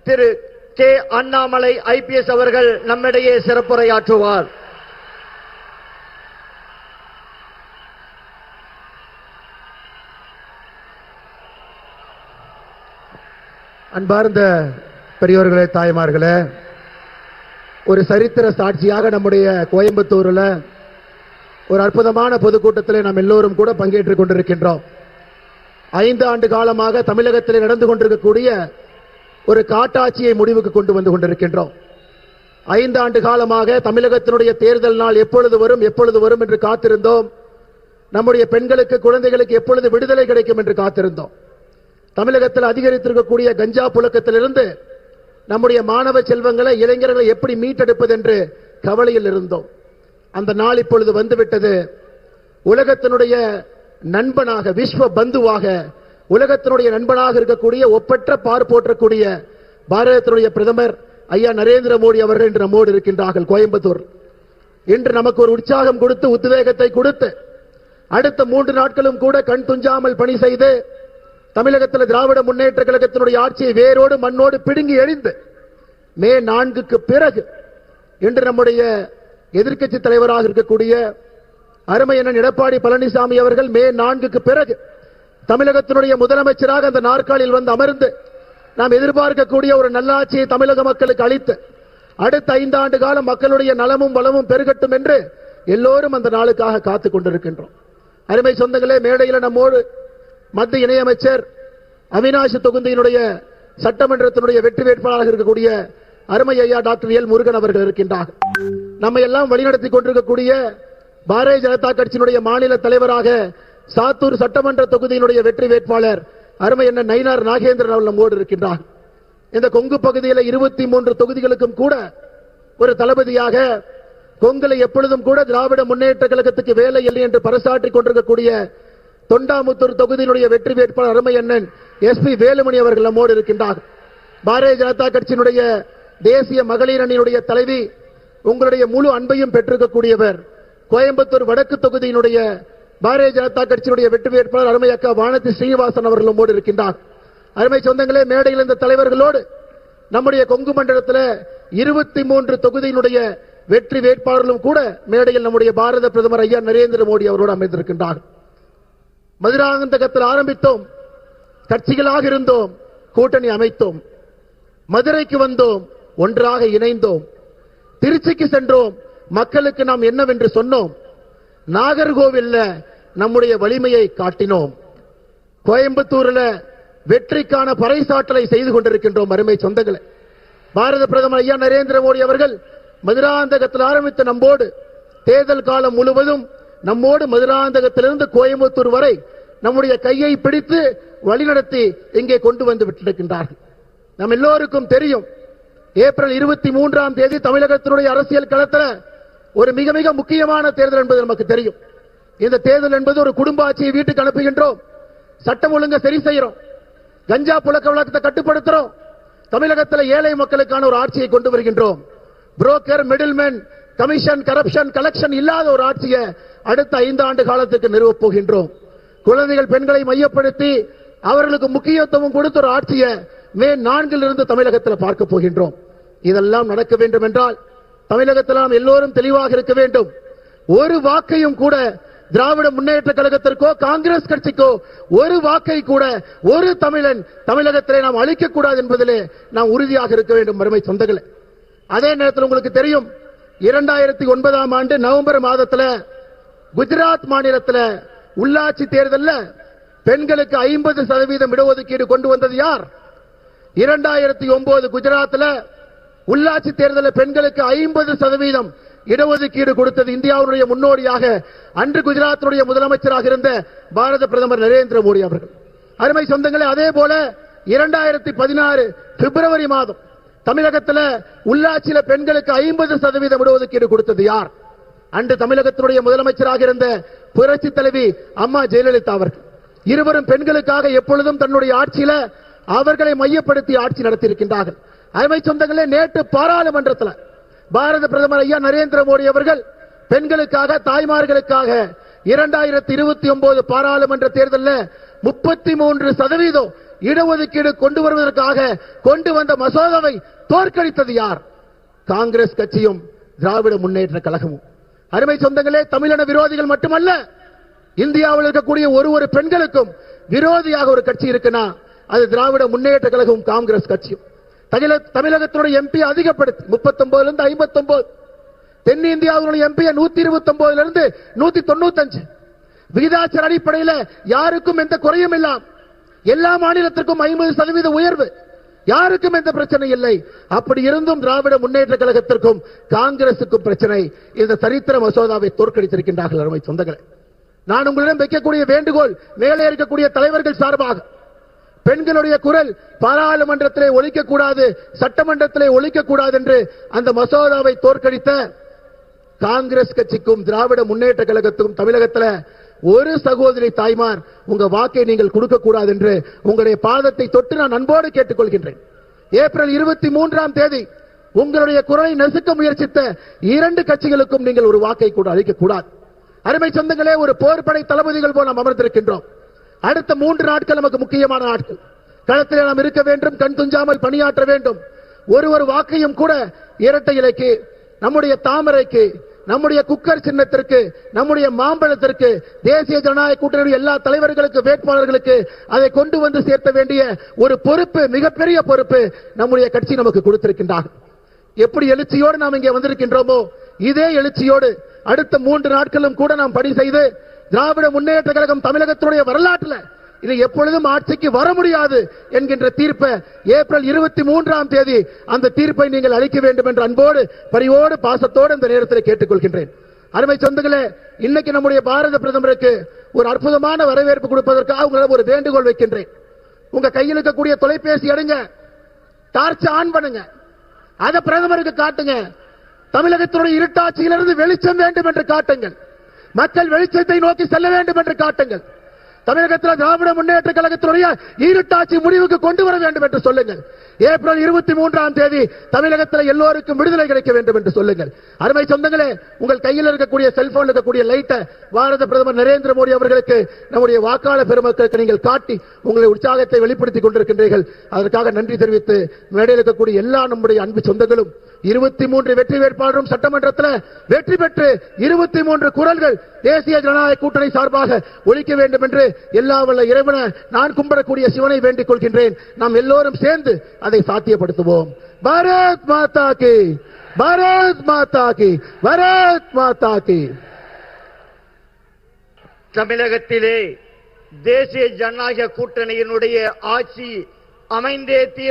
திரு K Annamalai IPS அவர்கள் நம்மிடையே சிறப்புரையாற்றுவார். அன்பார்ந்த பெரியோர்களே, தாய்மார்களே, ஒரு சரித்திர சாட்சியாக நம்முடைய கோயம்புத்தூரில் ஒரு அற்புதமான பொதுக்கூட்டத்தில் நாம் எல்லோரும் கூட பங்கேற்றுக் கொண்டிருக்கின்றோம். 5 ஆண்டு காலமாக தமிழகத்தில் நடந்து கொண்டிருக்கக்கூடிய ஒரு காட்டாட்சியை முடிவுக்கு கொண்டு வந்து கொண்டிருக்கின்றோம். 5 ஆண்டு காலமாக தமிழகத்தினுடைய தேர்தல் நாள் எப்பொழுது வரும் என்று காத்திருந்தோம். நம்முடைய பெண்களுக்கு, குழந்தைகளுக்கு எப்பொழுது விடுதலை கிடைக்கும் என்று காத்திருந்தோம். தமிழகத்தில் அதிகரித்திருக்கக்கூடிய கஞ்சா புழக்கத்திலிருந்து நம்முடைய மாணவ செல்வங்களை, இளைஞர்களை எப்படி மீட்டெடுப்பது என்று கவலையில் இருந்தோம். அந்த நாள் இப்பொழுது வந்துவிட்டது. உலகத்தினுடைய நண்பனாக, விஸ்வ பந்துவாக, உலகத்தினுடைய நண்பனாக இருக்கக்கூடிய, ஒப்பற்ற பார்ப்போற்றக்கூடிய பாரதத்தினுடைய பிரதமர் ஐயா நரேந்திர மோடி அவர்கள் இன்று நம்மோடு இருக்கின்றார்கள் கோயம்புத்தூர். இன்று நமக்கு ஒரு உற்சாகம் கொடுத்து, உத்வேகத்தை கொடுத்து, அடுத்த 3 நாட்களும் கூட கண் துஞ்சாமல் பணி செய்து தமிழகத்தில் திராவிட முன்னேற்ற கழகத்தினுடைய ஆட்சியை வேரோடு மண்ணோடு பிடுங்கி எறிந்து மே 4க்கு பிறகு இன்று நம்முடைய எதிர்க்கட்சி தலைவராக இருக்கக்கூடிய அருமை அண்ணன் எடப்பாடி பழனிசாமி அவர்கள் மே 4க்கு பிறகு தமிழகத்தினுடைய முதலமைச்சராக அந்த நாற்காலியில் வந்து அமர்ந்து நாம் எதிர்பார்க்கக்கூடிய ஒரு நல்லாட்சியை தமிழக மக்களுக்கு அளித்து அடுத்த 5 ஆண்டு காலம் மக்களுடைய நலமும் வளமும் பெருகட்டும் என்று எல்லோரும் அந்த நாளுக்காக காத்துக் கொண்டிருக்கின்றோம். அருமை சொந்தங்களே, மேடையில் நம்மோடு மத்திய இணையமைச்சர் அவினாசி தொகுதியினுடைய சட்டமன்றத்தினுடைய வெற்றி வேட்பாளராக இருக்கக்கூடிய அருமை ஐயா டாக்டர் எல் முருகன் அவர்கள் இருக்கின்றார். நம்மை எல்லாம் வழிநடத்திக் கொண்டிருக்கக்கூடிய பாரதிய ஜனதா கட்சியினுடைய மாநில தலைவராக சாத்தூர் சட்டமன்ற தொகுதியினுடைய வெற்றி வேட்பாளர் அருமை என்ன நயினார் நாகேந்திரன் அவர்கள் நம்மோடு இருக்கின்றார். இந்த கொங்கு பகுதியில் 23 தொகுதிகளுக்கும் கூட ஒரு தளபதியாக, கொங்குல எப்பொழுதும் கூட திராவிட முன்னேற்ற கழகத்துக்கு வேலை இல்லை என்று பறைசாற்றிக் கொண்டிருக்கக்கூடிய தொண்டாமுத்தூர் தொகுதியினுடைய வெற்றி வேட்பாளர் அருமை அண்ணன் எஸ்பி வேலுமணி அவர்கள் நம்மோடு இருக்கின்றார். பாரதிய ஜனதா கட்சியினுடைய தேசிய மகளிர் அணியினுடைய தலைவி, உங்களுடைய முழு அன்பையும் பெற்றிருக்கக்கூடியவர், கோயம்புத்தூர் வடக்கு தொகுதியினுடைய பாரதிய ஜனதா கட்சியினுடைய வெற்றி வேட்பாளர் அருமை அக்கா வானதி ஸ்ரீனிவாசன் அவர்கள் நம்மோடு இருக்கின்றார். அருமை சொந்தங்களே, மேடையில் இந்த தலைவர்களோடு நம்முடைய கொங்கு மண்டலத்தில் 23 தொகுதியினுடைய வெற்றி வேட்பாளர்களும் கூட மேடையில் நம்முடைய பாரத பிரதமர் ஐயா நரேந்திர மோடி அவரோடு அமைந்திருக்கின்றார். மதுராந்தகத்தில் ஆரம்பித்தோம், கட்சிகளாக இருந்தோம், கூட்டணி அமைத்தோம், மதுரைக்கு வந்தோம், ஒன்றாக இணைந்தோம், திருச்சிக்கு சென்றோம், மக்களுக்கு நாம் என்னவென்று சொன்னோம், நாகர்கோவில்ல நம்முடைய வலிமையை காட்டினோம், கோயம்புத்தூரில் வெற்றிக்கான பறைசாற்றலை செய்து கொண்டிருக்கின்றோம். அருமை சொந்தங்களே, பாரத பிரதமர் ஐயா நரேந்திர மோடி அவர்கள் மதுராந்தகத்தில் ஆரம்பித்த நம்மோடு தேர்தல் காலம் முழுவதும் நம்மோடு மதுராந்தகத்திலிருந்து கோயம்புத்தூர் வரை நம்முடைய கையை பிடித்து வழிநடத்தி இங்கே கொண்டு வந்து விட்டிருக்கின்றார்கள். நம் எல்லோருக்கும் தெரியும், ஏப்ரல் 23ஆம் தேதி தமிழகத்தினுடைய அரசியல் களத்தில் ஒரு மிக மிக முக்கியமான தேர்தல் என்பது நமக்கு தெரியும். இந்த தேர்தல் என்பது ஒரு குடும்ப ஆட்சியை வீட்டுக்கு அனுப்புகின்றோம், சட்டம் ஒழுங்கை சரி செய்கிறோம், கஞ்சா புழக்க வழக்கத்தை கட்டுப்படுத்துறோம், தமிழகத்தில் ஏழை மக்களுக்கான ஒரு ஆட்சியை கொண்டு வருகின்றோம். Broker, middleman, commission, corruption, collection இல்லாத ஒரு ஆட்சியை அடுத்த 5 ஆண்டு காலத்துக்கு நிறுவப் போகின்றோம். குழந்தைகள், பெண்களை மையப்படுத்தி அவர்களுக்கு முக்கியத்துவம் கொடுத்த ஒரு ஆட்சியை மே 4 தமிழகத்தில் பார்க்க போகின்றோம். இதெல்லாம் நடக்க வேண்டும் என்றால் தமிழகத்தில் நாம் எல்லோரும் தெளிவாக இருக்க வேண்டும். ஒரு வாக்கையும் கூட திராவிட முன்னேற்ற கழகத்திற்கோ காங்கிரஸ் கட்சிக்கோ ஒரு வாக்கை கூட ஒரு தமிழன் தமிழகத்திலே நாம் அளிக்கக்கூடாது என்பதிலே நாம் உறுதியாக இருக்க வேண்டும். அருமை சொந்தங்களே, அதே நேரத்தில் உங்களுக்கு தெரியும், 2009ஆம் ஆண்டு நவம்பர் மாதத்தில் குஜராத் மாநிலத்தில் உள்ளாட்சி தேர்தலில் பெண்களுக்கு 50% இடஒதுக்கீடு கொண்டு வந்தது யார்? 2009 குஜராத்தில் உள்ளாட்சி தேர்தலில் பெண்களுக்கு 50% இடஒதுக்கீடு கொடுத்தது இந்தியாவுடைய முன்னோடியாக அன்று குஜராத்துடைய முதலமைச்சராக இருந்த பாரத பிரதமர் நரேந்திர மோடி அவர்கள். அருமை சொந்தங்களே, அதே போல 2016 பிப்ரவரி மாதம் தமிழகத்தில் உள்ளாட்சியில் பெண்களுக்கு 50% இடஒதுக்கீடு கொடுத்தது யார்? அன்று தமிழகத்தினுடைய முதலமைச்சராக இருந்த புரட்சி தலைவி அம்மா ஜெயலலிதா அவர்கள். இருவரும் பெண்களுக்காக எப்பொழுதும் தன்னுடைய ஆட்சியில அவர்களை மையப்படுத்தி ஆட்சி நடத்தியிருக்கின்றார்கள். அருமை சொந்தங்களே, நேற்று பாராளுமன்றத்தில் பாரத பிரதமர் ஐயா நரேந்திர மோடி அவர்கள் பெண்களுக்காக, தாய்மார்களுக்காக 2029 பாராளுமன்ற தேர்தலில் 33% இடஒதுக்கீடு கொண்டு வருவதற்காக கொண்டு வந்த மசோதாவை தோற்கடித்தது யார்? காங்கிரஸ் கட்சியும் திராவிட முன்னேற்ற கழகமும். அருமை சொந்தங்களே, தமிழின விரோதிகள் மட்டுமல்ல, இந்தியாவில் இருக்கக்கூடிய ஒரு பெண்களுக்கும் விரோதியாக ஒரு கட்சி இருக்குன்னா அது திராவிட முன்னேற்ற கழகம், காங்கிரஸ் கட்சியும். தமிழகத்தினுடைய எம்பி அதிகப்படுத்தி 39 இருந்து 59, தென்னிந்தியாவுடைய எம்பி 129 இருந்து 195. விகிதாச்சார அடிப்படையில் யாருக்கும் எந்த குறையும் இல்லாம எல்லா மாநிலத்திற்கும் 50% உயர்வு, யாருக்கும் எந்த பிரச்சனை இல்லை. அப்படி இருந்தும் திராவிட முன்னேற்ற கழகத்திற்கும் காங்கிரசுக்கும் பிரச்சனை. இந்த சரித்திர மசோதாவை தோற்கடித்திருக்கின்றார்கள். அருமை சொந்தங்களே, நான் உங்களிடம் வைக்கக்கூடிய வேண்டுகோள், மேலே இருக்கக்கூடிய தலைவர்கள் சார்பாக, பெண்களுடைய குரல் பாராளுமன்றத்திலே ஒலிக்கக்கூடாது, சட்டமன்றத்திலே ஒலிக்கக்கூடாது என்று அந்த மசோதாவை தோற்கடித்த காங்கிரஸ் கட்சிக்கும் திராவிட முன்னேற்ற கழகத்துக்கும் தமிழகத்தில் ஒரு சகோதரி தாய்மார் உங்க வாக்கை நீங்கள் கொடுக்க கூடாது என்று உங்களுடைய பாதத்தை தொட்டு நான் அன்போடு கேட்டுக்கொள்கின்றேன். ஏப்ரல் 23ஆம் தேதி உங்களுடைய குரலை நசுக்க முயற்சித்த 2 கட்சிகளுக்கும் நீங்கள் ஒரு வாக்கை கூட அளிக்க கூடாது. அருமை சொந்தங்களே, ஒரு போர்படை தளபதிகள் போல் நாம் அமர்ந்திருக்கின்றோம். அடுத்த 3 நாட்கள் நமக்கு முக்கியமான நாட்கள். களத்திலே நாம் இருக்க வேண்டும், கண் துஞ்சாமல் பணியாற்ற வேண்டும். ஒரு வாக்கையும் கூட இரட்டை இலைக்கு, நம்முடைய தாமரைக்கு, நம்முடைய குக்கர் சின்னத்திற்கு, நம்முடைய மாம்பழத்திற்கு, தேசிய ஜனநாயக கூட்டணி எல்லா தலைவர்களுக்கு, வேட்பாளர்களுக்கு அதை கொண்டு வந்து சேர்த்த வேண்டிய ஒரு பொறுப்பு, மிகப்பெரிய பொறுப்பு நம்முடைய கட்சி நமக்கு கொடுத்திருக்கின்றார். எப்படி எழுச்சியோடு நாம் இங்கே வந்திருக்கின்றோமோ இதே எழுச்சியோடு அடுத்த 3 நாட்களும் கூட நாம் பணி செய்து திராவிட முன்னேற்ற கழகம் தமிழகத்துடைய வரலாற்றில் இது எப்பொழுதும் ஆட்சிக்கு வர முடியாது என்கின்ற தீர்ப்பை ஏப்ரல் 23ஆம் தேதி அந்த தீர்ப்பை நீங்கள் அளிக்க வேண்டும் என்று அன்போடு, பரிவோடு, பாசத்தோடு இந்த நேரத்தில் கேட்டுக்கொள்கின்றேன். அருமை சொந்தங்களே, இன்னைக்கு நம்முடைய பாரத பிரதமருக்கு ஒரு அற்புதமான வரவேற்பு கொடுப்பதற்காக உங்களிடம் ஒரு வேண்டுகோள் வைக்கின்றேன். உங்க கையில் இருக்கக்கூடிய தொலைபேசி எடுங்க, டார்ச் ஆன் பண்ணுங்க, அதை பிரதமருக்கு காட்டுங்க. தமிழகத்தினுடைய இருட்டாட்சியிலிருந்து வெளிச்சம் வேண்டும் என்று காட்டுங்கள். மக்கள் வெளிச்சத்தை நோக்கி செல்ல வேண்டும் என்று காட்டுங்கள். தமிழகத்தில் திராவிட முன்னேற்ற கழகத்தினுடைய இருட்டாட்சி முடிவுக்கு கொண்டு வர வேண்டும் என்று சொல்லுங்கள். ஏப்ரல் 23ஆம் தேதி தமிழகத்தில் எல்லோருக்கும் விடுதலை கிடைக்க வேண்டும் என்று சொல்லுங்கள். அருமை சொந்தங்களே, உங்கள் கையில் இருக்கக்கூடிய செல்போன் இருக்கக்கூடிய லைட்டை பாரத பிரதமர் நரேந்திர மோடி அவர்களுக்கு, நம்முடைய வாக்காளர் பெருமக்களுக்கு நீங்கள் காட்டி உங்களுடைய உற்சாகத்தை வெளிப்படுத்திக் கொண்டிருக்கின்றீர்கள். அதற்காக நன்றி தெரிவித்து மேடையில் இருக்கக்கூடிய எல்லா நம்முடைய அன்பு சொந்தங்களும் 23 வெற்றி வேட்பாளரும் சட்டமன்றத்தில் வெற்றி பெற்று 23 குரல்கள் தேசிய ஜனநாயக கூட்டணி சார்பாக ஒலிக்க வேண்டும் என்று எல்லா வல்ல இறைவனை நான் கும்பிடக்கூடிய சிவனை வேண்டிக் கொள்கின்றேன். நாம் எல்லோரும் சேர்ந்து அதை சாத்தியப்படுத்துவோம். பாரத் மாதா கி, பாரத் மாதா கி, பாரத் மாதா கி. தமிழகத்திலே தேசிய ஜனநாயக கூட்டணியினுடைய ஆட்சி அமைந்தே